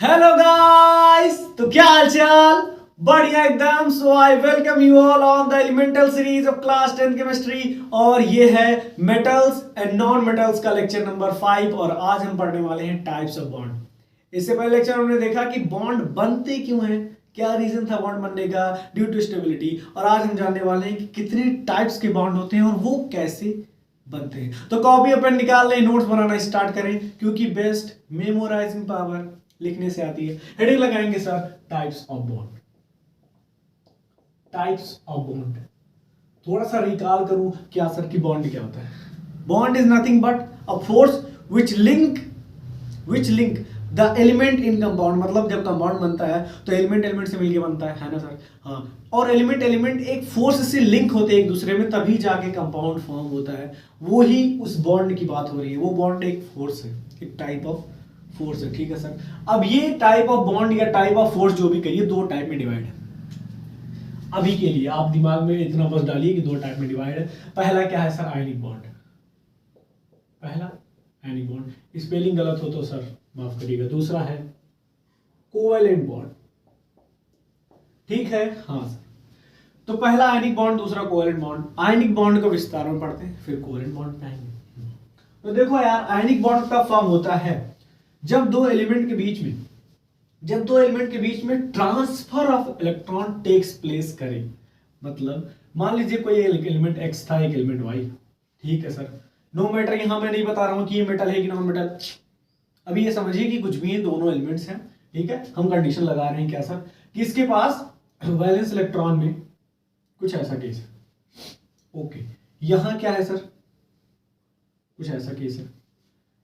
Hello guys, तो क्या हाल चाल। बढ़िया एकदम। So I welcome you all on the elemental series of class 10 chemistry और ये है मेटल्स एंड नॉन मेटल्स का लेक्चर नंबर 5 और आज हम पढ़ने वाले हैं टाइप्स ऑफ बॉन्ड। इससे पहले लेक्चर हमने देखा कि बॉन्ड बनते क्यों हैं, क्या रीजन था बॉन्ड बनने का, ड्यू टू स्टेबिलिटी। और आज हम जानने वाले हैं कि कितने टाइप्स के बॉन्ड होते हैं और वो कैसे बनते हैं। तो कॉपी और पेन निकाल लें, नोट्स बनाना स्टार्ट करें क्योंकि बेस्ट मेमोराइजिंग पावर लिखने से आती है। हेडिंग लगाएंगे sir types of bond. Types of bond थोड़ा सा रिकॉल करूं क्या सर की बॉन्ड क्या होता है। Bond is nothing but a force which link the element in compound. मतलब जब कंपाउंड बनता है तो एलिमेंट से मिलके बनता है ना सर। हाँ, और एलिमेंट एक फोर्स से लिंक होते हैं एक दूसरे में, तभी जाके कंपाउंड फॉर्म होता है। वो ही उस बॉन्ड की बात हो रही है। वो बॉन्ड एक फोर्स है, एक टाइप ऑफ फोर्स है। ठीक है सर। अब ये टाइप ऑफ बॉन्ड या टाइप ऑफ फोर्स जो भी करिए, दो टाइप में डिवाइड है। अभी के लिए आप दिमाग में इतना बस डालिए कि दो टाइप में डिवाइड है। पहला क्या है सर? Ionic bond. पहला आयनिक बॉन्ड, स्पेलिंग गलत हो तो सर माफ करिएगा। दूसरा है कोवेलेंट बॉन्ड। ठीक है, हाँ सर। तो पहला आयनिक बॉन्ड, दूसरा कोवेलेंट बॉन्ड। आयनिक बॉन्ड को विस्तार में पढ़ते हैं, फिर कोवेलेंट बॉन्ड पे आएंगे। तो देखो यार, आयनिक बॉन्ड का फॉर्म होता है जब दो एलिमेंट के बीच में transfer of electron takes place करे। मतलब मान लीजिए कोई एलिमेंट एक्स था, एक एलिमेंट वाई। ठीक है सर। नो मैटर, यहां मैं नहीं बता रहा हूं कि ये मेटल है कि नॉन मेटल। अभी ये समझिए कि कुछ भी है, दोनों एलिमेंट्स हैं। ठीक है, हम कंडीशन लगा रहे हैं क्या सर कि इसके पास वैलेंस इलेक्ट्रॉन में कुछ ऐसा केस है। ओके, यहां क्या है सर? कुछ ऐसा केस है।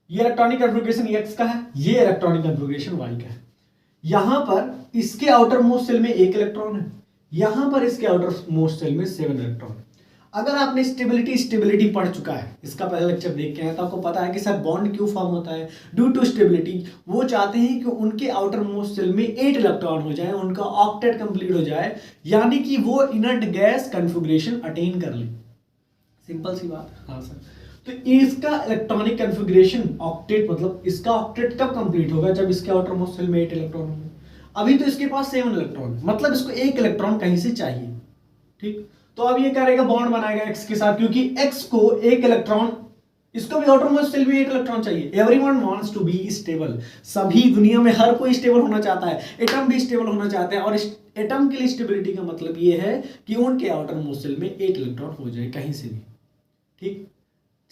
ये इलेक्ट्रॉनिक कन्फिग्रेशन एक्स का है, ये इलेक्ट्रॉनिक कन्फिग्रेशन वाई का है। यहां पर इसके आउटर मोस्ट सेल में एक इलेक्ट्रॉन है, यहां पर इसके आउटर मोस्ट सेल में 7 इलेक्ट्रॉन। अगर आपने स्टेबिलिटी पढ़ चुका है, इसका पहला लेक्चर देख के आए, तो आपको पता है कि सर बॉन्ड क्यों फॉर्म होता है। Due to stability. वो चाहते हैं कि उनके आउटर मोस्ट सेल में 8 इलेक्ट्रॉन हो जाए, उनका ऑक्टेट कंप्लीट हो जाए, यानी कि वो इनर्ट गैस कन्फिग्रेशन अटेन कर ले। सिंपल सी बात। हाँ सर। तो इसका इलेक्ट्रॉनिक कन्फिग्रेशन ऑक्टेट, मतलब इसका ऑक्टेट कब कंप्लीट होगा? जब इसके आउटर मोस्ट सेल में 8 इलेक्ट्रॉन होंगे। अभी तो इसके पास 7 इलेक्ट्रॉन, मतलब इसको एक इलेक्ट्रॉन कहीं से चाहिए। ठीक, तो अब ये करेगा बॉन्ड बनाएगा एक्स के साथ, क्योंकि एक्स को एक इलेक्ट्रॉन, इसको भी आउटर मोस्ट सेल में 8 इलेक्ट्रॉन चाहिए। Everyone wants to be stable. सभी दुनिया में हर कोई स्टेबल होना चाहता है, एटम भी स्टेबल होना चाहते हैं। और एटम के लिए स्टेबिलिटी का मतलब ये है कि उनके आउटर मोस्ट सेल में 8 इलेक्ट्रॉन हो जाए कहीं से भी। ठीक,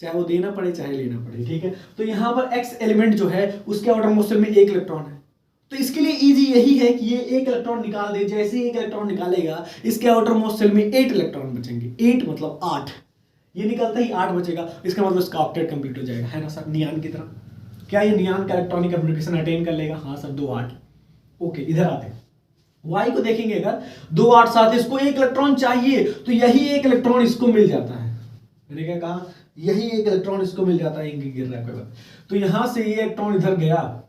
चाहे वो देना पड़े चाहे लेना पड़े। ठीक है, तो यहां पर एक्स एलिमेंट जो है उसके आउटर मोस्ट सेल में 1 इलेक्ट्रॉन है, तो इसके लिए इजी यही है कि ये 1 इलेक्ट्रॉन निकाल दे। जैसे ही 1 इलेक्ट्रॉन निकालेगा, इसके आउटर मोस्ट सेल में 8 इलेक्ट्रॉन बचेंगे। 8 मतलब 8, ये निकलता ही 8 बचेगा, इसका मतलब इसका ऑक्टेट कंप्लीट हो जाएगा, है ना सर, नियान की तरह। क्या ये नियान का इलेक्ट्रॉनिक कम्युनिकेशन अटेन कर लेगा? हाँ सर, 2 8। ओके, इधर आते हैं। वाई को देखेंगे, अगर 2 8 7, इसको 1 इलेक्ट्रॉन चाहिए, तो यही 1 इलेक्ट्रॉन इसको मिल जाता है। मैंने क्या कहा? यही 1 इलेक्ट्रॉन इसको मिल जाता है, इनके गिर रहा है कोई बात। तो यहां से ये इलेक्ट्रॉन इधर गया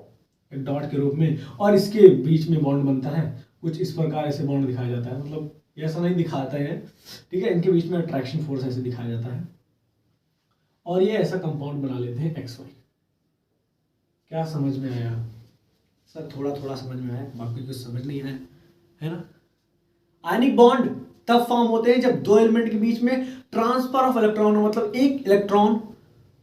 एक डॉट के रूप में, और इसके बीच में बॉन्ड बनता है। कुछ इस प्रकार ऐसे बॉन्ड दिखाया जाता है, मतलब ऐसा नहीं दिखाता है। ठीक है, इनके बीच में अट्रैक्शन फोर्स ऐसे दिखाया जाता है, और ये ऐसा कंपाउंड बना लेते हैं एक्स वाई। क्या समझ में आया सर? थोड़ा थोड़ा समझ में आया, बाकी कुछ समझ नहीं आया, है ना। आयनिक बॉन्ड तब फॉर्म होते हैं जब दो एलिमेंट के बीच में ट्रांसफर ऑफ इलेक्ट्रॉन हो, मतलब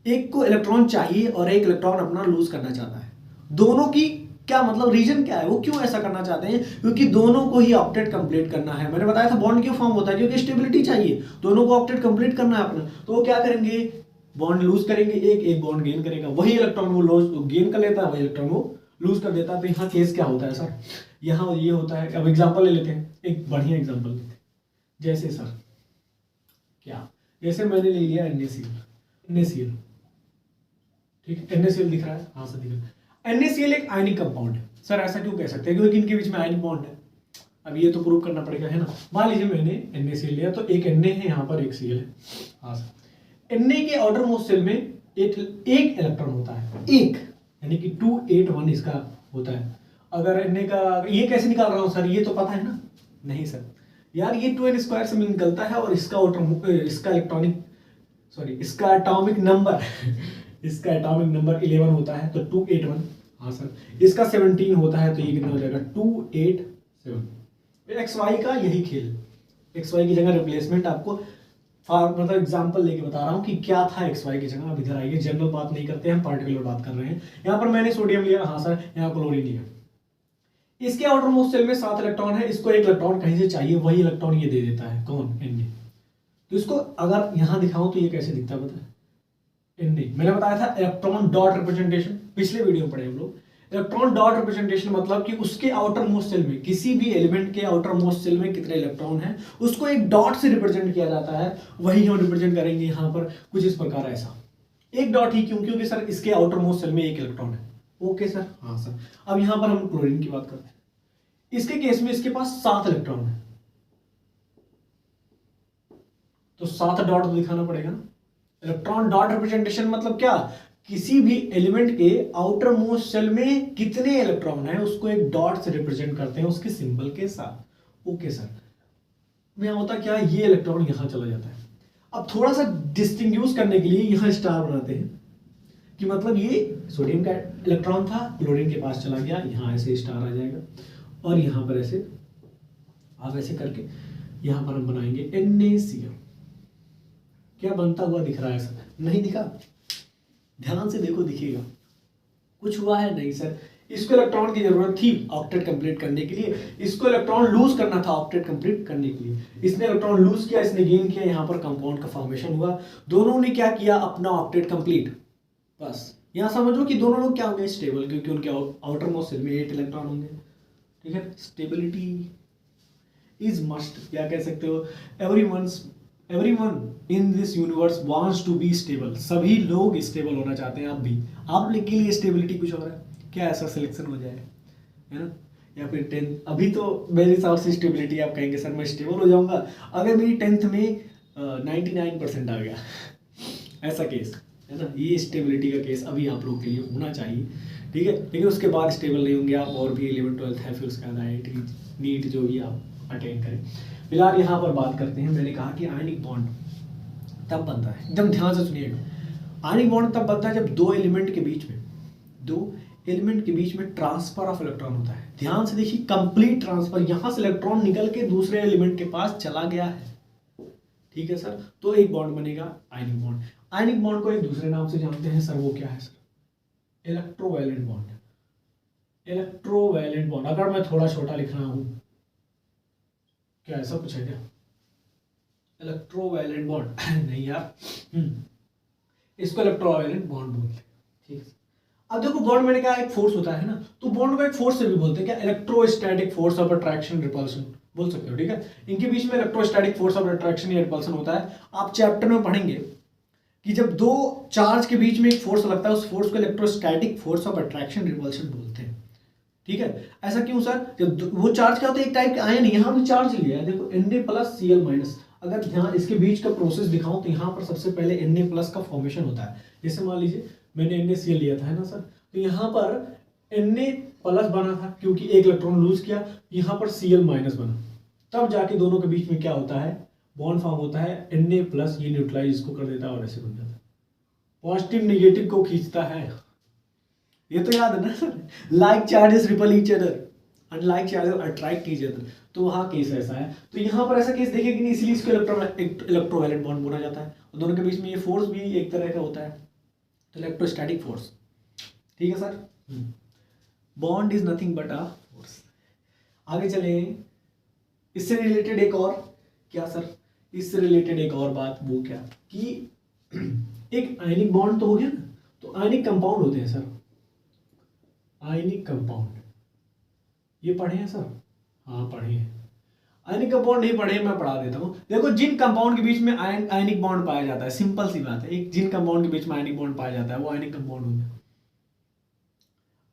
एक को इलेक्ट्रॉन चाहिए और एक इलेक्ट्रॉन अपना लूज करना चाहता है। दोनों की क्या मतलब, रीजन क्या है, वो क्यों ऐसा करना चाहते हैं? क्योंकि दोनों को ही ऑक्टेट कंप्लीट करना है। मैंने बताया था बॉन्ड क्यों फॉर्म होता है, क्योंकि स्टेबिलिटी चाहिए, दोनों को ऑक्टेट कंप्लीट करना है अपना। तो वो क्या करेंगे? बॉन्ड लूज करेंगे, एक बॉन्ड गेन करेगा। वही इलेक्ट्रॉन वो गेन कर लेता है, वही इलेक्ट्रॉन वो लूज कर देता है। तो यहाँ केस क्या होता है सर? यहाँ ये होता है, अब एग्जाम्पल ले लेते हैं, एक बढ़िया एग्जाम्पल लेते हैं। जैसे सर क्या, जैसे मैंने ले लिया NaCl। ठीक है, NaCl दिख रहा है? हाँ सर, दिख रहा है। NaCl एक आयनिक कंपाउंड है। सर ऐसा क्यों कह सकते हैं? क्योंकि इनके बीच में आयनिक बॉन्ड है। अब ये तो प्रूव करना पड़ेगा, है ना। मान लीजिए मैंने NaCl लिया, तो एक Na है, यहाँ पर एक Cl है। हाँ सर, Na के आउटर मोस्ट सेल में एक इलेक्ट्रॉन होता है, एक, यानी कि 2 8 1 इसका होता है। अगर Na का ये कैसे निकाल रहा हूँ सर? ये तो पता है ना? नहीं सर यार, ये 2n स्क्वायर से निकलता है, और इसका इसका एटॉमिक नंबर इसका एटॉमिक नंबर 11 होता है, तो 2 8 1। हाँ सर, इसका 17 होता है तो ये कितना हो जाएगा 287। एक्स वाई का यही खेल, एक्स वाई की जगह रिप्लेसमेंट आपको मतलब एग्जांपल लेके बता रहा हूँ कि क्या था एक्स वाई की जगह। अब इधर आइए, जनरल बात नहीं करते, हम पार्टिकुलर बात कर रहे हैं। यहाँ पर मैंने सोडियम लिया, हाँ सर, यहाँ क्लोरीन लिया। इसके आउटर मोस्ट शेल में 7 इलेक्ट्रॉन है, इसको एक इलेक्ट्रॉन कहीं से चाहिए, वही इलेक्ट्रॉन ये दे देता है, कौन? Na। तो इसको अगर यहां दिखाऊं तो ये कैसे दिखता है पता है? Na, मैंने बताया था इलेक्ट्रॉन डॉट रिप्रेजेंटेशन, पिछले वीडियो में पढ़े हम लोग। इलेक्ट्रॉन डॉट रिप्रेजेंटेशन मतलब कि उसके आउटर मोस्ट शेल में, किसी भी एलिमेंट के आउटर मोस्ट शेल में कितने इलेक्ट्रॉन हैं उसको एक डॉट से रिप्रेजेंट किया जाता है। वही हम रिप्रेजेंट करेंगे यहाँ पर कुछ इस प्रकार, ऐसा एक डॉट ही। क्यों? क्योंकि सर इसके आउटर मोस्ट शेल में एक इलेक्ट्रॉन है। ओके सर, हाँ सर। अब यहाँ पर हम क्लोरीन की बात करते हैं। इसके केस में इसके पास 7 इलेक्ट्रॉन है, तो 7 डॉट दिखाना पड़ेगा ना। इलेक्ट्रॉन डॉट रिप्रेजेंटेशन मतलब क्या? किसी भी एलिमेंट के आउटर मोस्ट शेल में कितने इलेक्ट्रॉन है उसको एक डॉट से रिप्रेजेंट करते हैं, उसके सिंबल के साथ। ओके सर, यहाँ होता क्या, ये इलेक्ट्रॉन यहां चला जाता है। अब थोड़ा सा डिस्टिंग्विश करने के लिए यहां स्टार बनाते हैं कि मतलब ये सोडियम का इलेक्ट्रॉन था, क्लोरीन के पास चला गया, यहां ऐसे स्टार आ जाएगा, और यहां पर ऐसे आप ऐसे करके यहां पर हम बनाएंगे NaCl। क्या बनता हुआ दिख रहा है सर? नहीं दिखा? ध्यान से देखो, दिखेगा। कुछ हुआ है? नहीं सर। इसको इलेक्ट्रॉन की जरूरत थी ऑक्टेट कंप्लीट करने के लिए, इसको इलेक्ट्रॉन लूज करना था ऑक्टेट कंप्लीट करने के लिए। इसने इलेक्ट्रॉन लूज किया, इसने गेन किया, यहाँ पर कंपाउंड का फॉर्मेशन हुआ। दोनों ने क्या किया? अपना ऑक्टेट कंप्लीट। बस यहाँ समझो कि दोनों लोग क्या होंगे? स्टेबल, क्योंकि उनके आउटर मोस्ट शेल में 8 इलेक्ट्रॉन होंगे। ठीक है, स्टेबिलिटी इज मस्ट। क्या कह सकते हो? Everyone in this universe wants to be stable. सभी लोग स्टेबल होना चाहते हैं। आप भी, आप के लिए स्टेबिलिटी कुछ और है क्या? ऐसा सिलेक्शन हो जाए, है ना? या फिर 10th, अभी तो मेरे हिसाब से स्टेबिलिटी आप कहेंगे सर मैं स्टेबल हो जाऊंगा अगर मेरी 10th में 99% आ गया ऐसा केस है ना। ये स्टेबिलिटी का केस अभी आप लोग के लिए होना चाहिए, ठीक है। लेकिन उसके बाद स्टेबल नहीं होंगे आप, और भी 11th 12th है, फिर उसके बाद IIT नीट जो भी आप अटेंड करें। फिलहाल यहाँ पर बात करते हैं, मैंने कहा कि आयनिक बॉन्ड तब बनता है, एकदम ध्यान से सुनिएगा। आयनिक बॉन्ड तब बनता है जब दो एलिमेंट के बीच में ट्रांसफर ऑफ इलेक्ट्रॉन होता है। ध्यान से देखिए, कंप्लीट ट्रांसफर, यहां से इलेक्ट्रॉन निकल के दूसरे एलिमेंट के पास चला गया है, ठीक है सर। तो एक बॉन्ड बनेगा आयनिक बॉन्ड। आयनिक बॉन्ड को एक दूसरे नाम से जानते हैं सर, वो क्या है sir? Electrovalent bond. Electrovalent bond, अगर मैं थोड़ा छोटा लिख रहा हूं, क्या ऐसा कुछ है क्या? इलेक्ट्रोवैलेंट बॉन्ड नहीं यार, इसको इलेक्ट्रोवैलेंट बॉन्ड बोलते हैं, ठीक है। अब देखो, बॉन्ड मैंने कहा एक फोर्स होता है ना, तो बॉन्ड को एक फोर्स से भी बोलते हैं, क्या? Electrostatic force of attraction repulsion बोल सकते हो, ठीक है। इनके बीच में इलेक्ट्रोस्टैटिक फोर्स ऑफ अट्रैक्शन या रिपल्शन होता है। आप चैप्टर में पढ़ेंगे कि जब दो चार्ज के बीच में एक फोर्स लगता है, उस फोर्स को electrostatic force of attraction repulsion बोलते हैं, ठीक है। ऐसा क्यों सर? जब वो चार्ज क्या होता है, एक टाइप के आयन, यहाँ भी चार्ज लिया है, देखो Na+Cl-। अगर ध्यान इसके बीच का प्रोसेस दिखाऊं तो यहाँ पर सबसे पहले Na+ का फॉर्मेशन होता है। जैसे मान लीजिए मैंने NaCl लिया था, है ना सर, तो यहाँ पर Na+ बना था क्योंकि एक इलेक्ट्रॉन लूज किया, यहाँ पर Cl- बना, तब जाके दोनों के बीच में क्या होता है? बॉन्ड फॉर्म होता है। Na+, ये न्यूट्रलाइज इसको कर देता है और ऐसे बन जाता है, पॉजिटिव निगेटिव को खींचता है। ये तो याद है ना sir, like charges ripple each other, unlike charges attract each other. तो वहाँ केस ऐसा है, तो यहाँ पर ऐसा केस देखेंगे नहीं, इसलिए इसको इलेक्ट्रोवैलेंट बॉन्ड बोला जाता है। और दोनों के बीच में ये फोर्स भी एक तरह का होता है, तो इलेक्ट्रोस्टैटिक फोर्स, ठीक है sir. Bond is nothing but a force. आगे चले, इससे रिलेटेड एक और, क्या सर? इससे रिलेटेड एक और बात, वो क्या कि एक आयनिक बॉन्ड तो हो गया ना, तो आयनिक कंपाउंड होते हैं सर, आयनिक कंपाउंड, ये पढ़े हैं सर? हाँ पढ़े हैं। आयनिक कंपाउंड नहीं पढ़े, मैं पढ़ा देता हूँ। देखो, जिन कंपाउंड के बीच में आयनिक बॉन्ड पाया जाता है, सिंपल सी बात है, एक जिन कंपाउंड के बीच में आयनिक बॉन्ड पाया जाता है वो आयनिक कंपाउंड होंगे।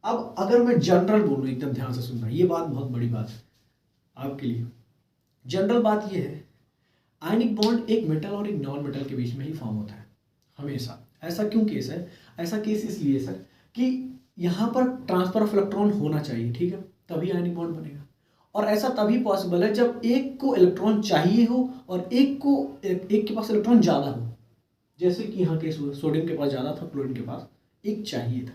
अब अगर मैं जनरल बोलूँ, एकदम ध्यान से सुनना, ये बात बहुत बड़ी बात है आपके लिए। जनरल बात ये है, आयनिक बॉन्ड एक मेटल और एक नॉन मेटल के बीच में ही फॉर्म होता है हमेशा। ऐसा क्यों केस है? ऐसा केस इसलिए सर कि यहाँ पर ट्रांसफर ऑफ इलेक्ट्रॉन होना चाहिए, ठीक है, तभी आयनिक बॉन्ड बनेगा। और ऐसा तभी पॉसिबल है जब एक को इलेक्ट्रॉन चाहिए हो और एक के पास इलेक्ट्रॉन ज़्यादा हो। जैसे कि यहाँ केस हुआ, सोडियम के पास ज़्यादा था, क्लोरीन के पास एक चाहिए था,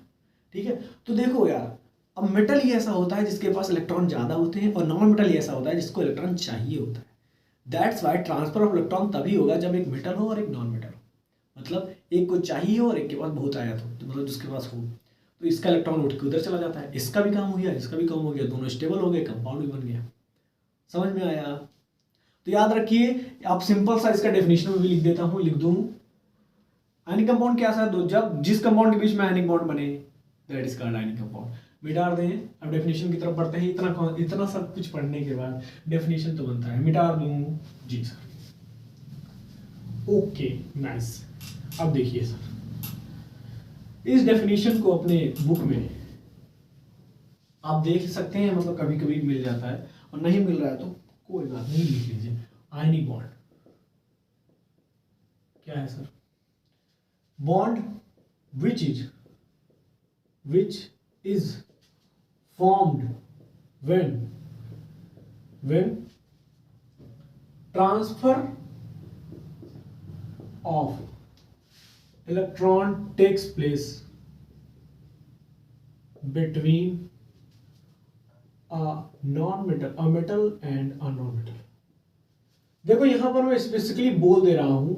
ठीक है, तो देखो यार, अब मेटल ही ऐसा होता है जिसके पास इलेक्ट्रॉन ज़्यादा होते हैं, और नॉन मेटल ही ऐसा होता है जिसको इलेक्ट्रॉन चाहिए होता है। That's why transfer of electron तभी होगा जब एक मेटल हो और एक नॉन मेटल हो। मतलब एक को चाहिए और एक के पास बहुत आया तो मतलब जिसके पास हो, तो इसका इलेक्ट्रॉन उठ के उधर चला जाता है, इसका भी काम हो गया, इसका भी काम हो गया, दोनों स्टेबल हो गए, कंपाउंड भी बन गया। समझ में आया? तो याद रखिए, आप सिंपल सा इसका डेफिनेशन में भी लिख देता हूँ, लिख दूँ। आयनिक कंपाउंड क्या सा, दो जब जिस कंपाउंड के बीच में आयनिक बॉन्ड बने, that is called ionic compound. मिटा दें। अब डेफिनेशन की तरफ बढ़ते हैं। इतना सब कुछ पढ़ने के बाद डेफिनेशन तो बनता है, मिटा दूं जी सर। Okay nice. अब देखिए सर, इस डेफिनेशन को अपने बुक में आप देख सकते हैं, मतलब कभी कभी मिल जाता है और नहीं मिल रहा है तो कोई बात नहीं, लिख लीजिए। आयनिक बॉन्ड क्या है sir? Bond which is formed when transfer of electron takes place between a metal and a non-metal। देखो यहां पर मैं स्पेसिफिकली बोल दे रहा हूं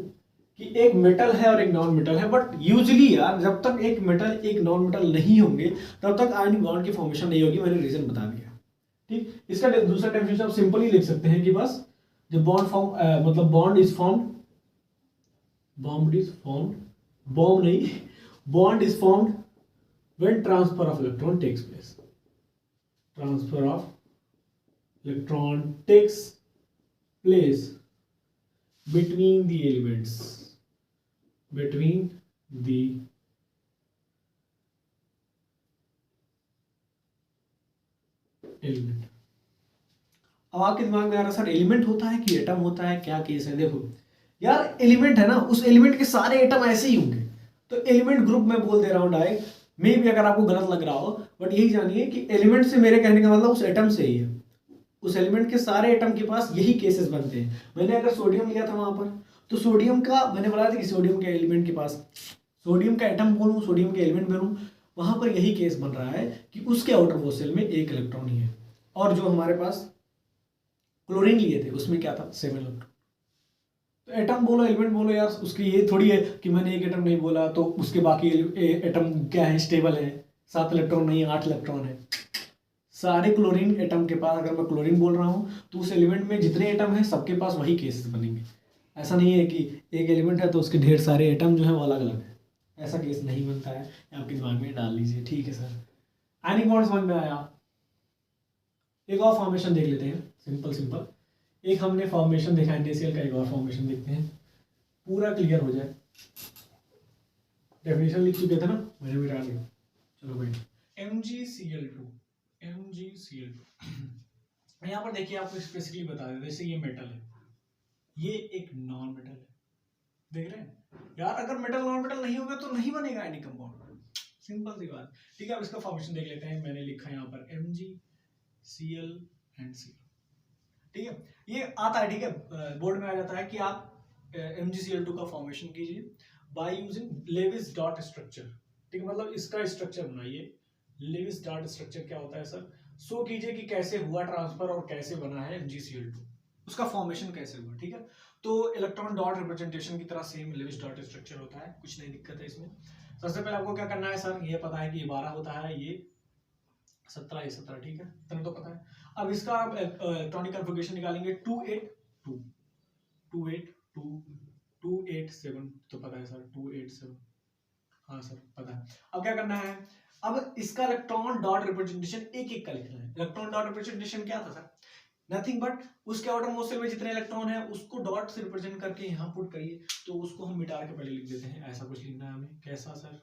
कि एक मेटल है और एक नॉन मेटल है, बट यूजुअली यार जब तक एक मेटल एक नॉन मेटल नहीं होंगे तब तक आयनिक बॉन्ड की फॉर्मेशन नहीं होगी। मैंने रीजन बता दिया। ठीक, इसका दूसरा डेफिनेशन आप सिंपल ही लिख सकते हैं कि बस जो बॉन्ड फॉर्म मतलब बॉन्ड इज फॉर्म्ड बॉम्ब नहीं, bond is formed when transfer of electron takes place. Transfer of electron takes place between the elements, between the element. अब आपके दिमाग में आ रहा सर एलिमेंट होता है कि एटम होता है, क्या केस है? देखो यार, एलिमेंट है ना, उस एलिमेंट के सारे एटम ऐसे ही होंगे, तो एलिमेंट ग्रुप में बोल दे रहा हूं डायरेक्ट। मे भी अगर आपको गलत लग रहा हो, बट यही जानिए कि एलिमेंट से मेरे कहने का मतलब उस एटम से ही है। उस एलिमेंट के सारे एटम के पास यही केसेस बनते हैं। मैंने अगर सोडियम लिया था वहां पर, तो सोडियम का मैंने बोला था कि सोडियम के एलिमेंट के पास, सोडियम का एटम बोलूं, सोडियम के एलिमेंट बोलूं, वहां पर यही केस बन रहा है कि उसके आउटर मोस्ट शेल में एक इलेक्ट्रॉन ही है। और जो हमारे पास क्लोरीन लिए थे उसमें क्या था, 7 इलेक्ट्रॉन। तो एटम बोलो एलिमेंट बोलो यार, उसकी ये थोड़ी है कि मैंने एक एटम नहीं बोला तो उसके बाकी एटम क्या है, स्टेबल है, 7 इलेक्ट्रॉन नहीं 8 इलेक्ट्रॉन है। सारे क्लोरीन एटम के पास, अगर मैं क्लोरीन बोल रहा हूँ तो उस एलिमेंट में जितने एटम हैं सबके पास वही केसेस बनेंगे। ऐसा नहीं है कि एक एलिमेंट है तो उसके ढेर सारे एटम जो है वो अलग अलग है, ऐसा केस नहीं बनता है। आपके दिमाग में डाल लीजिए, ठीक है सर। आयनिक बॉन्ड समझ में आया? एक और फॉर्मेशन देख लेते हैं, सिंपल। एक हमने फॉर्मेशन देखा NaCl का, एक और फॉर्मेशन देखते हैं, पूरा क्लियर हो जाए। डेफिनेशन लिख चुके थे ना, मैंने भी डाल दिया। चलो भाई, MgCl2 यहाँ पर देखिए, आपको स्पेसिफिकली बता दें, जैसे ये मेटल है, ये एक नॉन मेटल है, देख रहे हैं यार। अगर मेटल नॉन मेटल नहीं होगा तो नहीं बनेगा आयनिक कंपाउंड, सिंपल सी बात। ठीक है, अब इसका फॉर्मेशन देख लेते हैं। मैंने लिखा यहाँ पर MgCl and Cl। ठीक है, ये आता है, ठीक है, बोर्ड में आ जाता है कि आप MgCl2 का फॉर्मेशन कीजिए by using Lewis dot structure. ठीक है, मतलब इसका स्ट्रक्चर बनाइए। लेविस डॉट स्ट्रक्चर क्या होता है सर? शो कीजिए कि कैसे हुआ ट्रांसफर और कैसे बना है MgCl2, उसका फॉर्मेशन कैसे हुआ। ठीक है, तो इलेक्ट्रॉन डॉट रिप्रेजेंटेशन की तरह सेम लेविस डॉट स्ट्रक्चर होता है, कुछ नहीं दिक्कत है इसमें। सबसे पहले आपको क्या करना है सर, ये पता है कि ये 12 होता है, ये 17, ये 17, ठीक है, इतना तो पता है। अब इसका आप इलेक्ट्रॉनिक कन्फिगरेशन निकालेंगे 282 282 287, तो पता है सर 287, हाँ सर पता है। अब क्या करना है, अब इसका इलेक्ट्रॉन डॉट रिप्रेजेंटेशन एक एक का लिखना है। इलेक्ट्रॉन डॉट रिप्रेजेंटेशन क्या था सर? नथिंग बट उसके आउटर मोस्ट शेल में जितने इलेक्ट्रॉन है उसको डॉट से रिप्रेजेंट करके यहाँ पुट करिए, तो उसको हम मिटा के पहले लिख देते हैं। ऐसा कुछ लिखना है हमें, कैसा सर?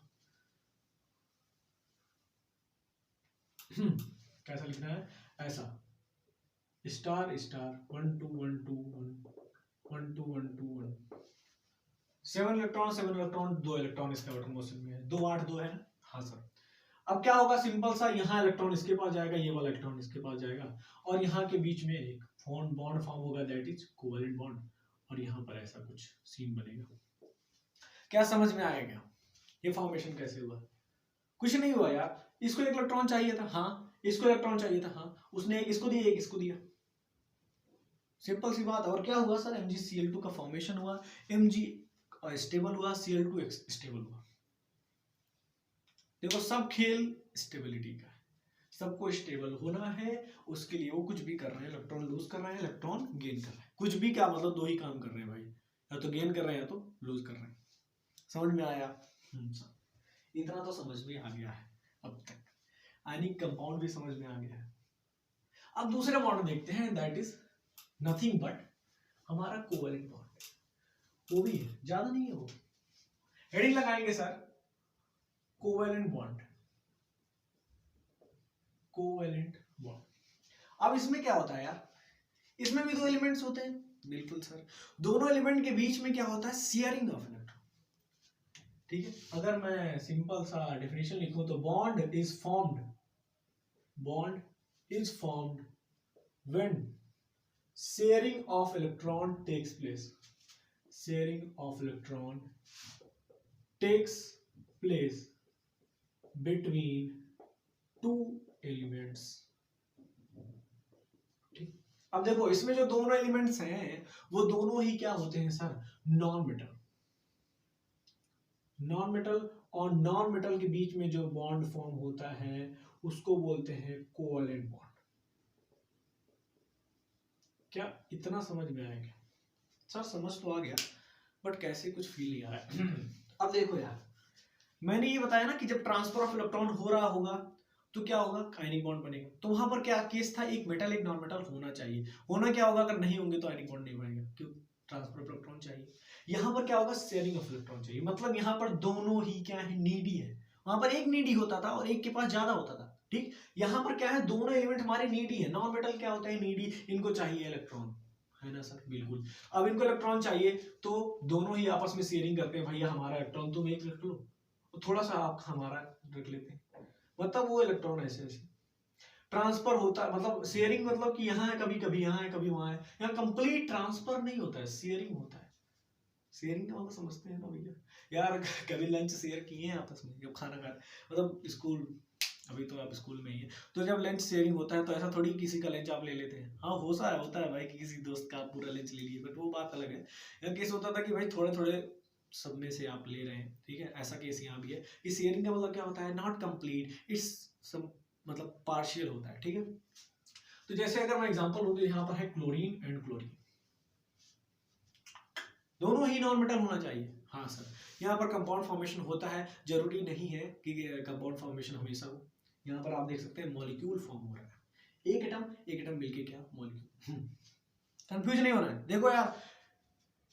कैसा लिखना है? ऐसा, star star 1 2 1 2 1 1 2 1 2 1, 7 electron 7 electron, 2 electron इसके आउटर मोस्ट शेल में है, 2 8 2 है ना? हाँ सर। अब क्या होगा, सिंपल सा, यहाँ इलेक्ट्रॉन इसके पास जाएगा, ये वाला इलेक्ट्रॉन इसके पास जाएगा, और यहाँ के बीच में एक बॉन्ड फॉर्म होगा, दैट इज कोवेलेंट बॉन्ड, और यहाँ पर ऐसा कुछ सीन बनेगा। क्या समझ में आया क्या? ये फॉर्मेशन कैसे हुआ? कुछ नहीं हुआ यार, इसको एक इलेक्ट्रॉन चाहिए था, हाँ, इसको इलेक्ट्रॉन चाहिए था, हाँ, उसने एक इसको दिया, एक इसको दिया, सिंपल सी बात। और क्या हुआ सर, MgCl2 का फॉर्मेशन हुआ, Mg स्टेबल हुआ, Cl2 स्टेबल हुआ। देखो सब खेल स्टेबिलिटी का है, सबको स्टेबल होना है, उसके लिए वो कुछ भी कर रहे हैं, इलेक्ट्रॉन लूज कर रहे हैं, इलेक्ट्रॉन गेन कर रहे हैं, कुछ भी क्या मतलब दो ही काम कर रहे हैं भाई, या तो गेन कर रहे हैं या तो लूज कर रहे हैं। समझ में आया? इतना तो समझ में आ गया है अब तक, आयनिक कंपाउंड भी समझ में आ गया है। अब दूसरे बॉन्ड देखते हैं, दैट इज नथिंग बट हमारा कोवेलेंट बॉन्ड, वो भी है, ज्यादा नहीं है वो। हेडिंग लगाएंगे sir, covalent bond, covalent bond. अब इसमें क्या होता है यार, इसमें भी दो एलिमेंट्स होते हैं, बिल्कुल सर, दोनों एलिमेंट के बीच में क्या होता है, शेयरिंग ऑफ इलेक्ट्रॉन। ठीक है, अगर मैं सिंपल सा डेफिनेशन लिखूं तो bond is formed, bond is formed when sharing of electron takes place, sharing of electron takes place between two elements. ठीक, अब देखो इसमें जो दोनों एलिमेंट्स हैं वो दोनों ही क्या होते हैं sir, non metal. Non metal और नॉन मेटल के बीच में जो बॉन्ड फॉर्म होता है उसको बोलते हैं कोवेलेंट बॉन्ड। क्या इतना समझ में आया क्या? सर समझ तो आ गया बट कैसे कुछ फील नहीं आ रहा है। अब देखो यार, मैंने ये बताया ना कि जब ट्रांसफर ऑफ इलेक्ट्रॉन हो रहा होगा तो क्या होगा, आयनिक बॉन्ड बनेगा। तो वहां पर क्या केस था, एक मेटल एक नॉन मेटल होना चाहिए, होना क्या होगा, अगर नहीं होंगे तो आयनिक बॉन्ड नहीं बनेगा, क्यों, ट्रांसफर ऑफ इलेक्ट्रॉन चाहिए। यहां पर क्या होगा, शेयरिंग ऑफ इलेक्ट्रॉन चाहिए, मतलब यहां पर दोनों ही क्या है, नीडी है। वहां पर एक नीडी होता था और एक के पास ज्यादा होता था। ठीक, यहां पर क्या है, दोनों एलिमेंट हमारे नीडी है। नॉन मेटल क्या होता है, नीडी, इनको चाहिए इलेक्ट्रॉन, है ना सर, बिल्कुल। अब इनको इलेक्ट्रॉन चाहिए तो दोनों ही आपस में शेयरिंग करते हैं, भैया हमारा इलेक्ट्रॉन तुम एक रख लो, थोड़ा सा आप हमारा रख लेते हैं, मतलब वो इलेक्ट्रॉन ऐसे ऐसे ट्रांसफर होता है। मतलब शेयरिंग मतलब कि यहाँ है कभी कभी, यहाँ है कभी वहां है, यहाँ कंप्लीट ट्रांसफर नहीं होता है, शेयरिंग होता है। शेयरिंग का मतलब समझते हैं ना भैया यार, कभी लंच शेयर किए हैं आपस में, जब खाना खा, मतलब स्कूल, अभी तो आप स्कूल में ही है, तो जब लंच शेयरिंग होता है तो ऐसा थोड़ी किसी का लंच आप ले लेते हैं। हाँ होता है भाई कि किसी दोस्त का आप पूरा लंच ले लिए, बट वो बात अलग है। यहाँ केस होता था कि भाई थोड़े थोड़े सब में से आप ले रहे हैं, ठीक है, ऐसा केस यहाँ भी है कि शेयरिंग का मतलब क्या होता है, नॉट कंप्लीट, इट्स सम, मतलब पार्शियल होता है। ठीक है, तो जैसे अगर मैं एग्जांपल लूं तो यहाँ पर है क्लोरीन एंड क्लोरीन, दोनों ही नॉन मेटल होना चाहिए। हाँ सर, यहाँ पर कंपाउंड फॉर्मेशन होता है, जरूरी नहीं है कि कंपाउंड फॉर्मेशन हमेशा हो। यहाँ पर आप देख सकते हैं मॉलिक्यूल फॉर्म हो रहा है, एक एटम मिलके क्या, मॉलिक्यूल। कंफ्यूज नहीं होना है। देखो यार,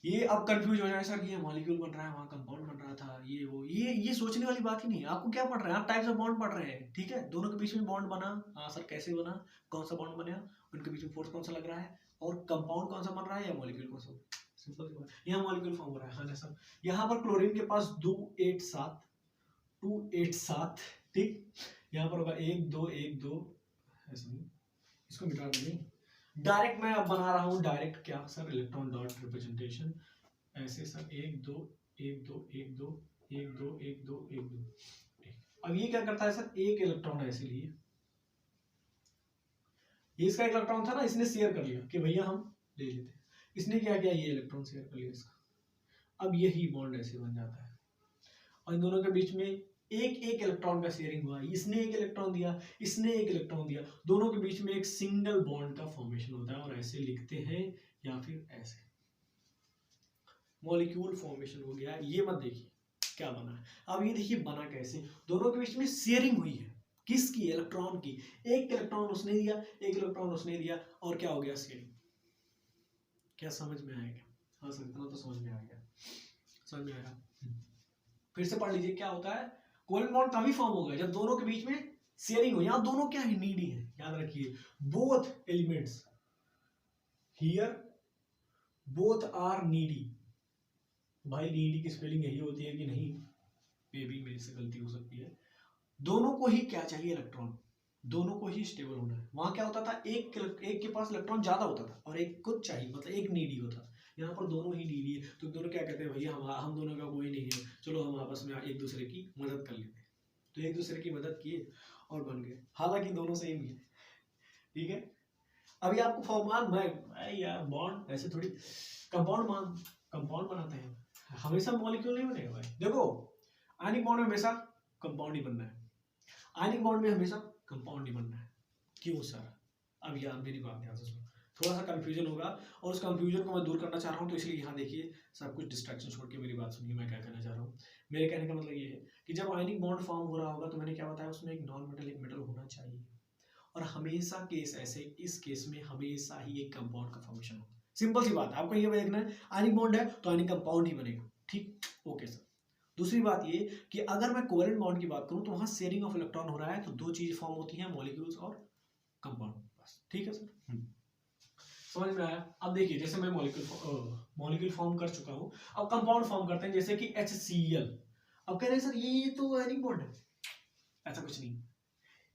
ये अब कंफ्यूज हो जाए सर कि ये मॉलिक्यूल बन रहा है, वहां कंपाउंड बन रहा था, ये वो, ये सोचने वाली बात ही नहीं है। आपको क्या पढ़ रहे हैं, आप टाइप्स ऑफ बॉन्ड पढ़ रहे हैं, ठीक है, दोनों के बीच में बॉन्ड बना, हाँ सर कैसे बना, कौन सा बॉन्ड बना, उनके बीच में फोर्स कौन सा लग रहा है, और कंपाउंड कौन सा बन रहा है या मॉलिक्यूल कौन सा, सिंपल सी बात, यहाँ मॉलिक्यूल फॉर्म हो रहा है। हाँ सर, यहाँ पर क्लोरीन के पास 287, ठीक, यहाँ पर होगा 1 2 1 2, ऐसा नहीं, इसको मिटा देंगे। डायरेक्ट मैं अब बना रहा हूँ, डायरेक्ट क्या सर, इलेक्ट्रॉन डॉट रिप्रेजेंटेशन, ऐसे सर 1 2 1 2 1 2 1 2 1 2 1 2। अब ये क्या करता है सर, एक इलेक्ट्रॉन ऐसे लिए, ये इसका एक इलेक्ट्रॉन था ना, इसने शेयर कर लिया कि भैया हम ले लेते हैं, इसने क्या किया, ये इलेक्ट्रॉन शेयर कर लिया इसका, अब यही बॉन्ड ऐसे बन जाता है, और इन दोनों के बीच में एक एक इलेक्ट्रॉन का शेयरिंग हुआ, इसने एक इलेक्ट्रॉन दिया, इसने एक इलेक्ट्रॉन दिया, दोनों के बीच में एक सिंगल बॉन्ड का फॉर्मेशन होता है, और ऐसे लिखते हैं या फिर ऐसे, मॉलिक्यूल फॉर्मेशन हो गया। ये मत देखिए क्या बना है, अब ये देखिए बना कैसे, दोनों के बीच में शेयरिंग हुई है, किसकी, इलेक्ट्रॉन की, एक इलेक्ट्रॉन उसने दिया, एक इलेक्ट्रॉन उसने दिया, और क्या हो गया, शेयरिंग। क्या समझ में आएगा? हाँ सर इतना तो समझ में आ गया, समझ में आया। फिर से पढ़ लीजिए क्या होता है, कोवेलेंट बॉन्ड तभी फॉर्म होगा जब दोनों के बीच में शेयरिंग हो। यहां दोनों क्या है, नीडी है, याद रखिए, both elements here both are needy. भाई नीडी की स्पेलिंग यही होती है कि नहीं, मे बी मेरे से गलती हो सकती है। दोनों को ही क्या चाहिए, इलेक्ट्रॉन, दोनों को ही स्टेबल होना है। वहां क्या होता था, एक के पास इलेक्ट्रॉन ज्यादा होता था और एक को चाहिए, मतलब एक नीडी होता था। यहाँ पर दोनों ही नीडी है, तो दोनों क्या कहते हैं, भैया हम दोनों का कोई नहीं है, चलो हम आपस में एक दूसरे की मदद कर लेते हैं, तो एक दूसरे की मदद किए और बन गए, हालांकि दोनों सेम ही है। ठीक है, अभी आपको फॉर्म मैं यार बॉन्ड ऐसे थोड़ी कंपाउंड बनाते हैं, हमेशा मॉलिक्यूल नहीं बनेगा भाई। देखो आयनिक बॉन्ड में हमेशा कंपाउंड ही बनना है, आयनिक बॉन्ड में हमेशा कंपाउंड ही बनना है। क्यों सर? अब यार मेरी बात ध्यान से सुनो, थोड़ा सा कंफ्यूजन होगा और उस कंफ्यूजन को मैं दूर करना चाह रहा हूँ, तो इसलिए यहाँ देखिए सब कुछ डिस्ट्रैक्शन छोड़ के मेरी बात सुनिए, मैं क्या कहना चाह रहा हूँ। मेरे कहने का मतलब ये है कि जब आयनिक बॉन्ड फॉर्म हो रहा होगा तो मैंने क्या बताया, उसमें एक नॉन मेटल एक मेटल होना चाहिए, और हमेशा केस ऐसे, इस केस में हमेशा ही एक कंपाउंड का फॉर्मेशन होगा। सिंपल सी बात है, आपको ये देखना है आयनिक बॉन्ड है तो आयनिक कंपाउंड ही बनेगा। ठीक, ओके सर। दूसरी बात ये कि अगर मैं कोवेलेंट बॉन्ड की बात करूं तो वहां शेयरिंग ऑफ इलेक्ट्रॉन हो रहा है, तो दो चीज फॉर्म होती हैं, मॉलिक्यूल्स और कंपाउंड। बस ठीक है सर, समझ में आया। अब देखिए जैसे मैं मॉलिक्यूल फॉर्म कर चुका हूं, अब कंपाउंड फॉर्म करते हैं, जैसे कि HCl। अब कह रहे हैं सर ये तो आयनिक बॉन्ड है, ऐसा कुछ नहीं,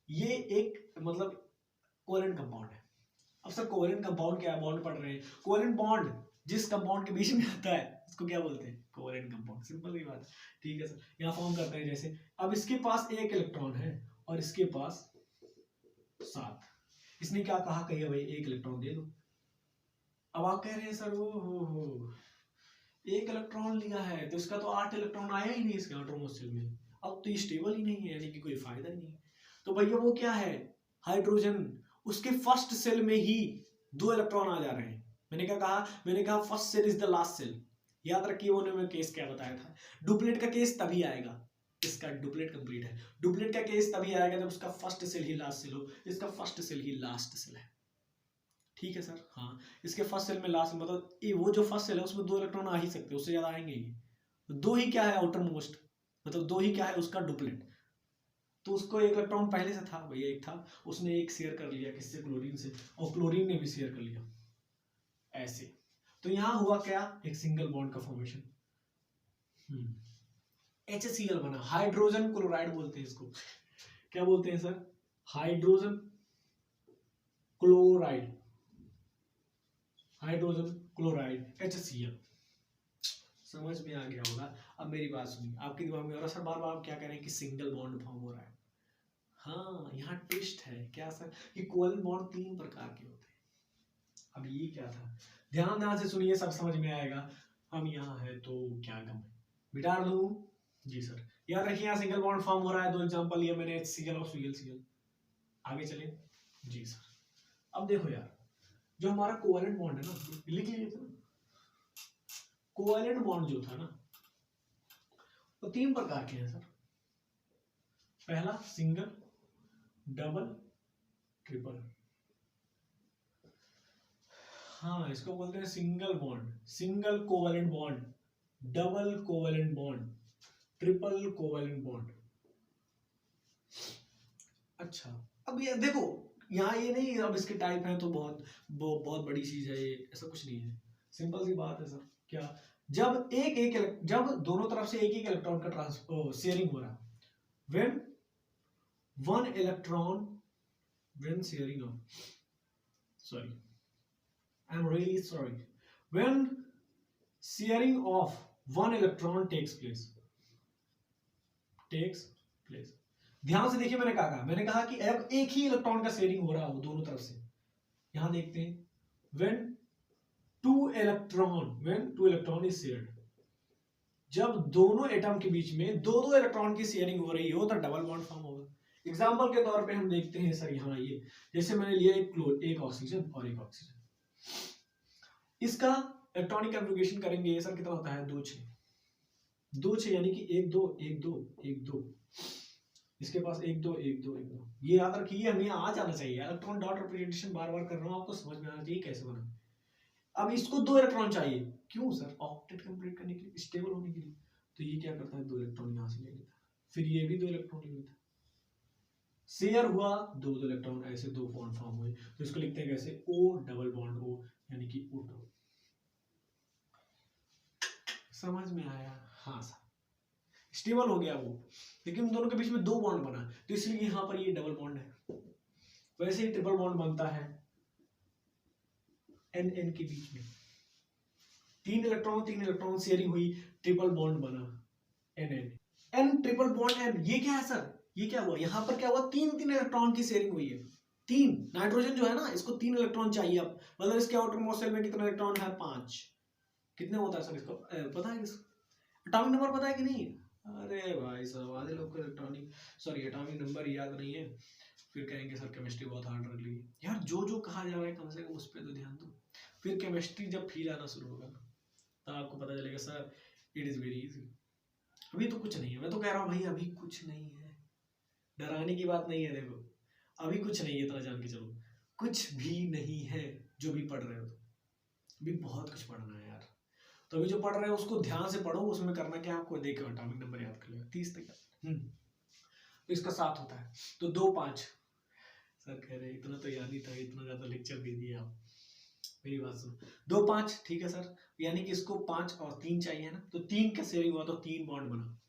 ये एक मतलब कोवेलेंट कंपाउंड है। अब सर कोवेलेंट कंपाउंड क्या है, बॉन्ड पढ़ रहे हैं, कोवेलेंट बॉन्ड जिस कंपाउंड के बीच में आता है उसको क्या बोलते हैं, कोवेलेंट कंपाउंड। सिंपल सी बात है। ठीक है सर, यहाँ फॉर्म करते हैं, जैसे अब इसके पास एक इलेक्ट्रॉन है और इसके पास 7, इसने क्या कहा, कहिए भाई एक इलेक्ट्रॉन दे दो। अब आप कह रहे हैं सर वो हो एक इलेक्ट्रॉन लिया है तो इसका तो 8 इलेक्ट्रॉन आया ही नहीं इसके आटोमोस शेल में, अब तो ये स्टेबल ही नहीं है, यानी कि कोई फायदा ही नहीं। तो भैया वो क्या है, हाइड्रोजन, उसके फर्स्ट सेल में ही 2 इलेक्ट्रॉन आ जा रहे हैं। मैंने क्या कहा, मैंने कहा first shell is the last shell. याद रखिए वो मैं केस क्या बताया था, डुप्लेट का केस तभी आएगा, इसका डुप्लेट कंप्लीट है, डुप्लेट का केस तभी आएगा जब उसका फर्स्ट सेल ही लास्ट सेल हो, इसका फर्स्ट सेल ही लास्ट सेल है। ठीक है सर, हाँ इसके फर्स्ट सेल में लास्ट मतलब वो जो फर्स्ट सेल है उसमें 2 इलेक्ट्रॉन आ ही सकते हैं, उससे ज्यादा आएंगे ही, 2 ही क्या है आउटर मोस्ट, मतलब 2 ही क्या है उसका डुप्लेट, तो उसको एक इलेक्ट्रॉन पहले से था भैया, एक था, उसने एक शेयर कर लिया किससे, क्लोरीन से, और क्लोरीन ने भी शेयर कर लिया ऐसे। तो यहां हुआ क्या, एक सिंगल बॉन्ड का फॉर्मेशन, HCl बना, हाइड्रोजन क्लोराइड बोलते हैं इसको। क्या बोलते हैं sir, hydrogen chloride, hydrogen chloride HCl। समझ में आ गया होगा। अब मेरी बात सुनिए, आपके दिमाग में हो रहा सर बार बार आप क्या कह रहे हैं कि सिंगल बॉन्ड फॉर्म हो रहा है। हाँ यहाँ ट्विस्ट है, क्या सर, कि कोवेलेंट बॉन्ड 3 प्रकार के होते हैं। अब ये क्या था, ध्यान से सुनिए, सब समझ में आएगा। हम यहाँ है तो क्या गम है, मिटा दूं जी सर। याद रखिए यहाँ सिंगल बॉन्ड फॉर्म हो रहा है, 2 एग्जांपल लिए मैंने, HCl और ClCl। आगे चले जी सर। अब देखो यार, जो हमारा कोवेलेंट बॉन्ड है ना, लिख लीजिए, कोवेलेंट बॉन्ड जो था ना वो 3 प्रकार के हैं सर। पहला सिंगल, डबल, ट्रिपल। हाँ इसको बोलते हैं single bond, single covalent bond, double covalent bond, triple covalent bond. अच्छा अब ये देखो, यहाँ ये नहीं अब इसके टाइप हैं तो बहुत बड़ी चीज है ये, ऐसा कुछ नहीं है, सिंपल सी बात है सर। क्या, जब दोनों तरफ से एक एक इलेक्ट्रॉन का शेयरिंग हो रहा, when one electron, when sharing of, sorry, I'm really sorry, when sharing of one electron takes place, ध्यान से देखिए, मैंने कहा कि अब एक ही इलेक्ट्रॉन का शेयरिंग हो रहा हो दोनों तरफ से। यहां देखते हैं, when two electron is shared, जब दोनों एटम के बीच में दो इलेक्ट्रॉन की शेयरिंग हो रही हो तो डबल बॉन्ड फॉर्म होगा। एग्जाम्पल के तौर पे हम देखते हैं सर, यहाँ ये जैसे मैंने लिया एक ऑक्सीजन और एक ऑक्सीजन, इसका इलेक्ट्रॉनिक कन्फिगरेशन करेंगे सर, कितना होता है 2 6 यानी कि 1 2 1 2 1 2, इसके पास 1 2 1 2 1 2। ये याद रखिए, हमें आ जाना चाहिए, इलेक्ट्रॉन डॉट रिप्रेजेंटेशन बार बार कर रहा हूँ, आपको समझ में आना चाहिए कैसे बना। अब इसको 2 इलेक्ट्रॉन चाहिए, क्यों सर, ऑक्टेट कंप्लीट करने के लिए, स्टेबल होने के लिए। तो ये क्या करता है, 2 इलेक्ट्रॉन यहाँ से ले लेता है, फिर ये भी 2 इलेक्ट्रॉन ले लेता है, शेयर हुआ 2 इलेक्ट्रॉन, ऐसे 2 बॉन्ड फॉर्म हुए, तो इसको लिखते हैं कैसे, O डबल बॉन्ड O, यानी कि O2। समझ में आया, हाँ सर, स्टेबल हो गया वो, लेकिन उन दोनों के बीच में 2 बॉन्ड बना, तो इसलिए यहाँ पर ये डबल बॉन्ड है। वैसे ही ट्रिपल बॉन्ड बनता है N के बीच में, 3 शेयरिंग हुई, ट्रिपल बॉन्ड बना N ट्रिपल बॉन्ड N। ये क्या है सर, ये क्या हुआ, यहाँ पर क्या हुआ, 3 इलेक्ट्रॉन की शेयरिंग हुई है। 3, नाइट्रोजन जो है ना, इसको 3 इलेक्ट्रॉन चाहिए अब, मतलब इसके आउटर मोस्ट शेल में कितना इलेक्ट्रॉन है, 5। कितने होता है सर इसको पता है, एटॉमिक नंबर पता है कि नहीं? अरे भाई साहब, आधे लोग को एटॉमिक नंबर याद नहीं है, फिर कहेंगे सर केमिस्ट्री बहुत हार्ड रख ली। यार जो कहा जा रहा है कम से कम उस पर तो ध्यान दो, फिर केमिस्ट्री जब फील आना शुरू होगा तो आपको पता चलेगा sir it is very easy. अभी तो कुछ नहीं है, मैं तो कह रहा हूँ भाई अभी कुछ नहीं है, डराने की बात नहीं है। देखो अभी कुछ नहीं है, इतना जान के चलो, कुछ भी नहीं है जो भी पढ़ रहे हो, तो अभी बहुत कुछ पढ़ना है यार। तो अभी जो पढ़ रहे हो उसको ध्यान से पढ़ो, उसमें करना क्या आपको, देखो एटॉमिक नंबर याद कर लो 30 तक। तो इसका 7 होता है, तो 2 5। सर कह रहे इतना तो याद ही था, इतना ज़्यादा लेक्चर दे दिया आप। मेरी बात सुनो, 2 5 ठीक है सर, यानी कि इसको 5 और 3 चाहिए ना, तो 3 का शेयरिंग हुआ तो 3 बॉन्ड बना।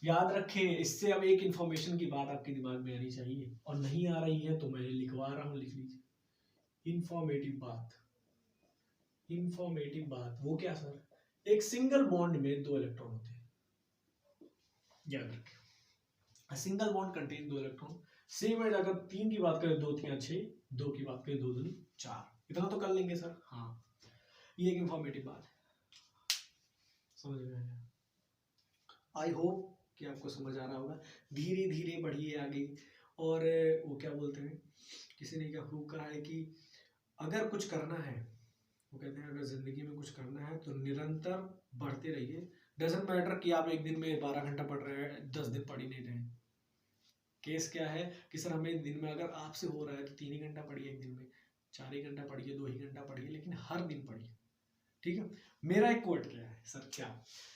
याद रखें, इससे अब एक इंफॉर्मेशन की बात आपके दिमाग में आनी चाहिए, और नहीं आ रही है तो मैं लिखवा रहा हूँ, लिख लीजिए। इंफॉर्मेटिव बात वो क्या सर, एक सिंगल बॉन्ड में 2 इलेक्ट्रॉन होते हैं, याद रखें। Single bond contain 2 electron. Same as अगर 3 की बात करें 2 3 6, 2 की बात करें 2 2 4, इतना तो कर लेंगे सर। हाँ, ये एक इंफॉर्मेटिव बात है, समझ में आया? आई होप कि आपको समझ आ रहा होगा। धीरे धीरे बढ़िए आगे। और वो क्या बोलते हैं, किसी ने क्या खूब कहा है कि अगर कुछ करना है, वो कहते हैं अगर जिंदगी में कुछ करना है तो निरंतर बढ़ते रहिए। डजेंट मैटर कि आप एक दिन में 12 घंटा पढ़ रहे हैं, 10 दिन पढ़ ही नहीं रहे। केस क्या है कि सर हमें दिन में अगर आपसे हो रहा है तो 3 ही घंटा पढ़िए, एक दिन में 4 ही घंटा पढ़िए, 2 ही घंटा पढ़िए, लेकिन हर दिन पढ़िए, ठीक है। मेरा एक कोट क्या है सर, क्या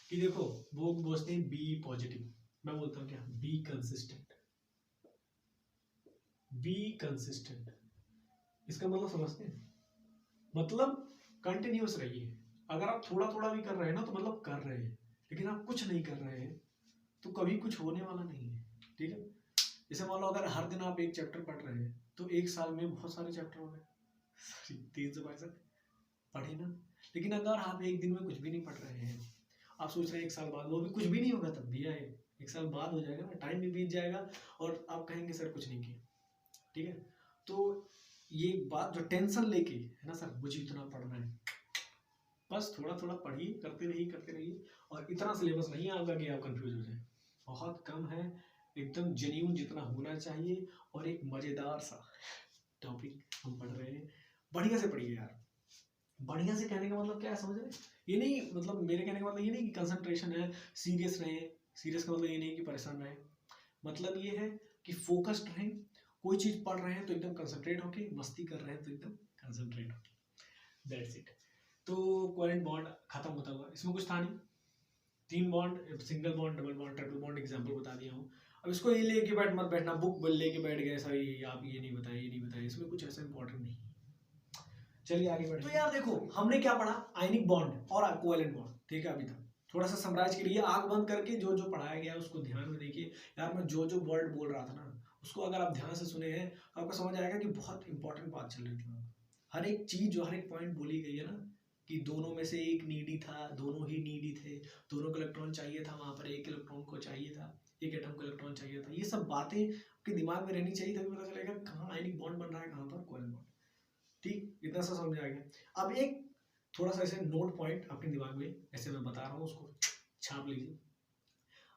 कि देखो वो बोलते हैं बी पॉजिटिव, मैं बोलता हूँ क्या, बी कंसिस्टेंट। इसका मतलब समझते हैं, मतलब कंटिन्यूस रहिए। अगर आप थोड़ा थोड़ा भी कर रहे हैं ना तो मतलब कर रहे हैं, लेकिन आप कुछ नहीं कर रहे हैं तो कभी कुछ होने वाला नहीं है, ठीक है। जैसे मान लो अगर हर दिन आप एक चैप्टर पढ़ रहे हैं तो एक साल में बहुत सारे चैप्टर हो गए, 365 पढ़े ना। लेकिन अगर आप एक दिन में कुछ भी नहीं पढ़ रहे हैं, आप सोच रहे हैं एक साल बाद, वो भी कुछ भी नहीं होगा, तब भी आए, एक साल बाद हो जाएगा ना, टाइम भी बीत जाएगा और आप कहेंगे सर कुछ नहीं किया, ठीक है। तो ये बात जो टेंशन लेके है ना सर, मुझे इतना पढ़ना है, बस थोड़ा थोड़ा पढ़िए, करते रहिए। और इतना सिलेबस नहीं आएगा कि आप कंफ्यूज हो जाए, बहुत कम है, एकदम जेन्युइन जितना होना चाहिए। और एक मजेदार सा टॉपिक हम पढ़ रहे हैं, बढ़िया से पढ़िए यार। बढ़िया से कहने का मतलब क्या है, समझ रहे? ये नहीं, मतलब मेरे कहने का मतलब ये नहीं कि कंसंट्रेशन है, सीरियस रहे। सीरियस का मतलब ये नहीं कि परेशान रहे, मतलब ये है कि फोकस्ड रहें। कोई चीज पढ़ रहे हैं तो एकदम कंसंट्रेट होके, मस्ती कर रहे हैं तो एकदम कंसंट्रेट होके, दैट्स इट। तो कोवेलेंट बॉन्ड खत्म होता हुआ, इसमें कुछ था नहीं। 3 bond, single bond, double bond, triple bond example बता दिया हूँ। अब इसको ये लेके मत बैठना, बुक लेके बैठ गए सर ये आप ये नहीं बताए, इसमें कुछ ऐसा इंपॉर्टेंट नहीं। चलिए आगे बढ़े। तो यार देखो हमने क्या पढ़ा, आयनिक बॉन्ड और कोवेलेंट बॉन्ड, ठीक है। अभी तक थोड़ा सा समराइज करिए, आंख बंद करके जो जो पढ़ाया गया उसको ध्यान में देखिए। यार मैं जो जो वर्ड बोल रहा था ना, उसको अगर आप ध्यान से सुने हैं तो आपको समझ आएगा कि बहुत इंपॉर्टेंट बात चल रही थी। हर एक चीज जो हर एक पॉइंट बोली गई है ना, कि दोनों में से एक नीडी था, दोनों ही नीडी थे, दोनों को इलेक्ट्रॉन चाहिए था, वहां पर एक इलेक्ट्रॉन को चाहिए था, एक एटम को इलेक्ट्रॉन चाहिए था। ये सब बातें आपके दिमाग में रहनी चाहिए, तभी पता चलेगा कहाँ आयनिक बॉन्ड बन रहा है, कहाँ पर कोवेलेंट बॉन्ड। ठीक, इतना सा समझ आ गया। अब एक थोड़ा सा ऐसे नोट पॉइंट अपने दिमाग में ऐसे मैं बता रहा हूँ, उसको छाप लीजिए।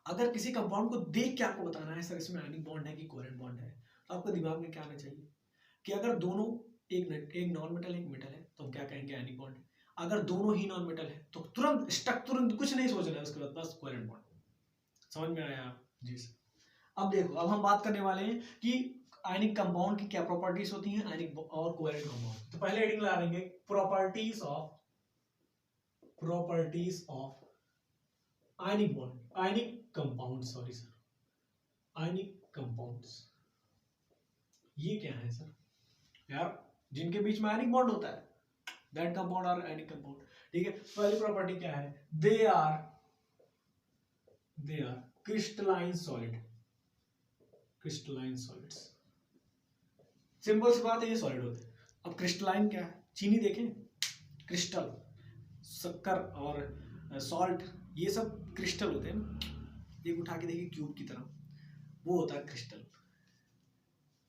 अगर किसी कंपाउंड को देख के आपको बताना है सर इसमें आयनिक बॉन्ड है कि कोवेलेंट बॉन्ड है, तो आपको दिमाग में क्या आना चाहिए कि अगर दोनों एक नॉन मेटल एक मेटल है तो हम क्या कहेंगे, आयनिक बॉन्ड। अगर दोनों ही नॉन मेटल है तो तुरंत कुछ नहीं सोचना है, उसके बाद बस कोवेलेंट बॉन्ड। समझ में आया जी सर? अब देखो, अब हम बात करने वाले हैं कि आयनिक कंपाउंड की क्या प्रॉपर्टीज होती हैं, आयनिक और कोवेलेंट कंपाउंड। तो पहले हेडिंग ला लेंगे properties of ionic bond, ionic compound, sorry sir, ionic compounds. ये क्या है सर? यार जिनके बीच में आयनिक बॉन्ड होता है, that compound are ionic compound, ठीक है। पहली प्रॉपर्टी क्या है, they are crystalline solids. Simple सी बात है, ये सॉलिड होते हैं। अब क्रिस्टलाइन क्या है, चीनी देखें, क्रिस्टल, शक्कर और सॉल्ट, ये सब क्रिस्टल होते हैं ना। एक उठा के देखिए क्यूब की तरह, वो होता है क्रिस्टल।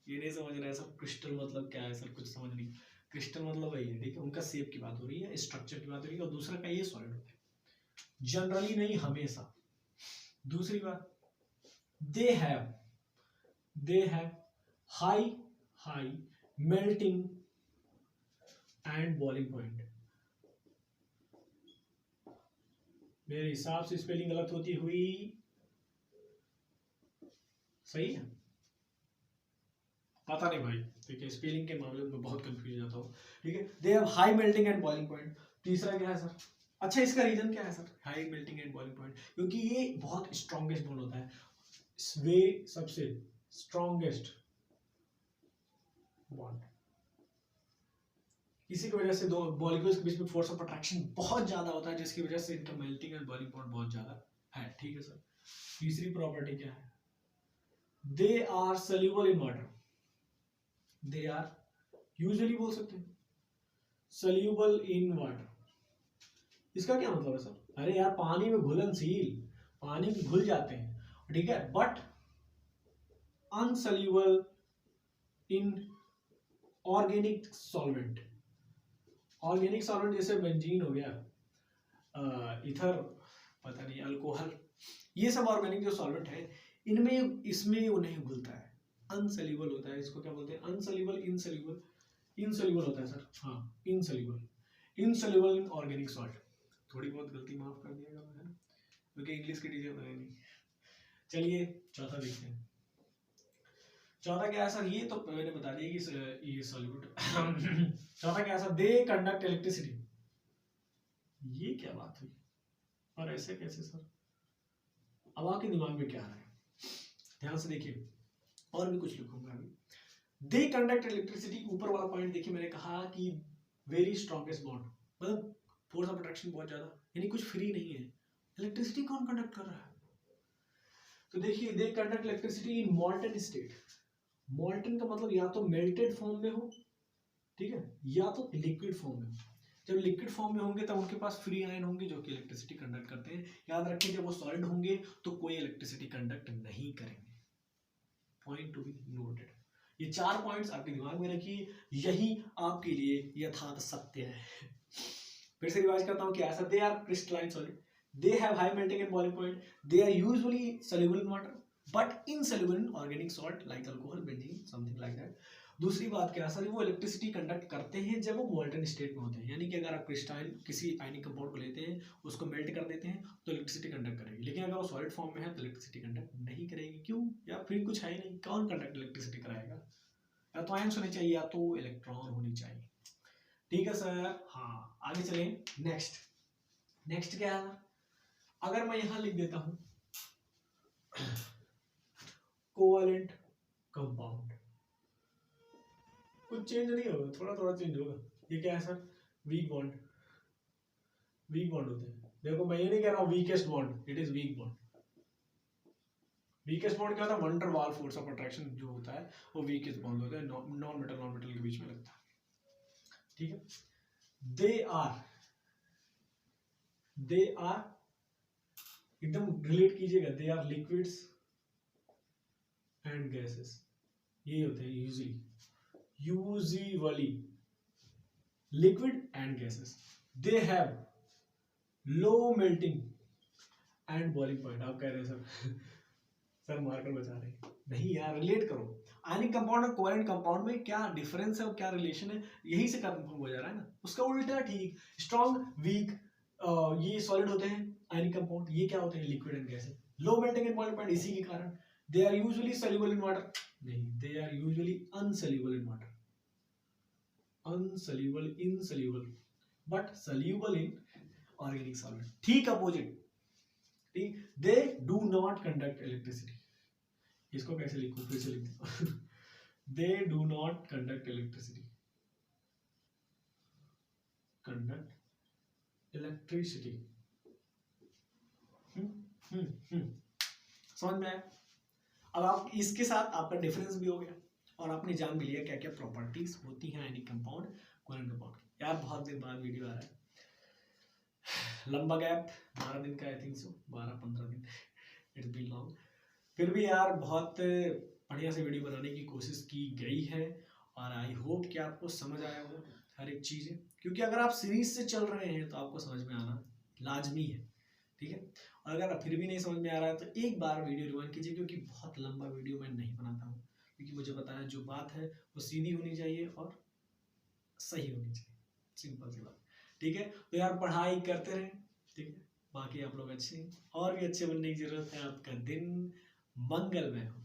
ये नहीं समझ रहे सर क्रिस्टल मतलब क्या है सर, कुछ समझ नहीं। क्रिस्टल मतलब वही है, ठीक है, उनका शेप की बात हो रही है, स्ट्रक्चर की बात हो रही है, और दूसरा का ये सॉलिड होता है, जनरली नहीं हमेशा। दूसरी बात, दे have high melting and boiling point. मेरे हिसाब से स्पेलिंग गलत होती हुई, सही है, पता नहीं भाई, ठीक है, स्पेलिंग के मामले में बहुत कंफ्यूज जाता हूँ, ठीक है। दे have high melting and boiling point. तीसरा क्या है सर? अच्छा, इसका रीजन क्या है sir, high melting and boiling point? क्योंकि ये बहुत स्ट्रॉन्गेस्ट बॉन्ड होता है, वे सबसे स्ट्रॉन्गेस्ट बॉन्ड। इसी की वजह से दो मॉलिक्यूल्स के बीच में फोर्स ऑफ अट्रैक्शन बहुत ज्यादा होता है, जिसकी वजह से इनका मेल्टिंग एंड बॉइलिंग पॉइंट बहुत ज्यादा है, ठीक है सर। तीसरी प्रॉपर्टी क्या है? They are soluble in water. They are, usually बोल सकते हैं सोल्यूबल इन वाटर। इसका क्या मतलब है सर? अरे यार, पानी में घुलनशील, पानी में घुल जाते हैं, ठीक है, but अनसोल्यूबल in organic solvent. Organic solvent जैसे बेंजीन हो गया, इथर, पता नहीं, अल्कोहल, ये सब ऑर्गेनिक जो सॉल्वेंट है, इनमें इसमें वो नहीं घुलता है, अनसोल्यूबल होता है। इसको क्या बोलते हैं? अनसोल्यूबल, इनसोल्यूबल, इनसोल्यूबल होता है सर, हाँ, insoluble, insoluble in organic salt. थोड़ी बहुत गलती माफ कर दिएगा, है ना, क्योंकि इंग्लिश के टीचर है नहीं। चलिए चौथा देखते हैं। चौथा क्या है सर? ये तो मैंने बता दिया कि ये सॉल्यूट। चौथा क्या है सर? They conduct electricity. ये क्या बात हुई, और ऐसे कैसे सर? अब आपके दिमाग में क्या आ रहा है, ध्यान से देखिए, और भी कुछ लिखूंगा अभी। दे कंडक्ट इलेक्ट्रिसिटी, ऊपर वाला पॉइंट देखिए, मैंने कहा कि वेरी स्ट्रॉन्गेस्ट बॉन्ड, मतलब फोर्स ऑफ अट्रैक्शन बहुत ज्यादा, यानी कुछ फ्री नहीं है। इलेक्ट्रिसिटी कौन कंडक्ट कर रहा है? तो देखिए, they conduct electricity in मॉल्टन state. मॉल्टन का मतलब या तो मेल्टेड फॉर्म में हो, ठीक है, या तो लिक्विड फॉर्म में। जब लिक्विड फॉर्म में होंगे तब उनके पास फ्री आयन होंगे जो कि इलेक्ट्रिसिटी कंडक्ट करते हैं। याद रखें, जब वो सॉलिड होंगे तो कोई इलेक्ट्रिसिटी कंडक्ट नहीं करेंगे। Point to be noted. ये 4 पॉइंट्स आपके दिमाग में रखिए, यही आपके लिए यथार्थ सत्य है। फिर से रिवाइज करता हूँ, क्या है? They are crystalline solid, they have high melting and boiling point, they are usually soluble in water but insoluble in organic salt like alcohol, benzene, something like that. दूसरी बात क्या है सर? वो इलेक्ट्रिसिटी कंडक्ट करते हैं जब वो molten state में होते हैं, यानी कि अगर आप क्रिस्टाइन किसी आयनिक कंपाउंड को लेते हैं, उसको मेल्ट कर देते हैं, तो इलेक्ट्रिसिटी कंडक्ट करेगी। लेकिन अगर वो सॉलिड फॉर्म में है तो इलेक्ट्रिसिटी कंडक्ट नहीं करेगी। क्यों? या फिर कुछ है ही नहीं, कौन कंडक्ट इलेक्ट्रिसिटी कराएगा? या तो आयंस होने चाहिए या तो इलेक्ट्रॉन होनी चाहिए, ठीक है सर। हाँ, आगे चले। नेक्स्ट क्या है? अगर मैं यहां लिख देता हूं कोवेलेंट कंपाउंड, कुछ चेंज नहीं होगा, थोड़ा थोड़ा चेंज होगा। ये क्या है sir? Weak bond. Weak bond होते हैं, देखो मैं ये नहीं कह रहा हूं weakest bond, it is weak bond. Weakest bond क्या होता है? वंडर वाल फोर्स ऑफ अट्रैक्शन जो होता है वो वीकेस्ट बॉन्ड होता है, नॉन मेटल के बीच में लगता है, ठीक है। दे आर एकदम रिलेट कीजिएगा, they are liquids and gases. ये होते हैं usually liquid and gases. They have low melting and boiling point. आप कह रहे हैं सर सर मारकर बचा रहे हैं, नहीं यार, रिलेट करो। आयनिक कंपाउंड और कोवेलेंट कंपाउंड में क्या डिफरेंस है और क्या रिलेशन है, यही से कंफर्म हो जा रहा है ना। उसका उल्टा ठीक, स्ट्रॉन्ग वीक, ये सॉलिड होते हैं आयनिक कंपाउंड, ये क्या होते हैं? Liquid and gases. Low melting and boiling point, इसी के कारण they are usually soluble in water, नहीं, they are usually unsoluble in water, unsoluble, insoluble, but soluble in organic solvent. ठीक अपोजिट, ठीक। They do not conduct electricity. इसको कैसे लिखूं? फिर से लिख देता हूं। They do not conduct electricity, conduct electricity. समझ में आया? अब आप इसके साथ आपका डिफरेंस भी हो गया और आपने जान भी लिया क्या क्या प्रॉपर्टीज होती हैं आयनिक कंपाउंड, कोवेलेंट कंपाउंड की। यार बहुत दिन बाद वीडियो आ रहा है, लंबा गैप, 12 दिन का, आई थिंक सो 12-15 दिन, इट्स बीन लॉन्ग। फिर भी यार बहुत बढ़िया से वीडियो बनाने की कोशिश की गई है और आई होप कि आपको समझ आया हो हर एक चीज़, क्योंकि अगर आप सीरीज से चल रहे हैं तो आपको समझ में आना लाजमी है, ठीक है। और अगर फिर भी नहीं समझ में आ रहा है तो एक बार वीडियो रिवाइंड कीजिए, क्योंकि बहुत लंबा वीडियो मैं नहीं बनाता हूँ, क्योंकि मुझे पता है जो बात है वो सीधी होनी चाहिए और सही होनी चाहिए, सिंपल सी बात, ठीक है। तो यार पढ़ाई करते रहें, ठीक है। बाकी आप लोग अच्छे हैं और भी अच्छे बनने की जरूरत है। आपका दिन मंगलमय हो।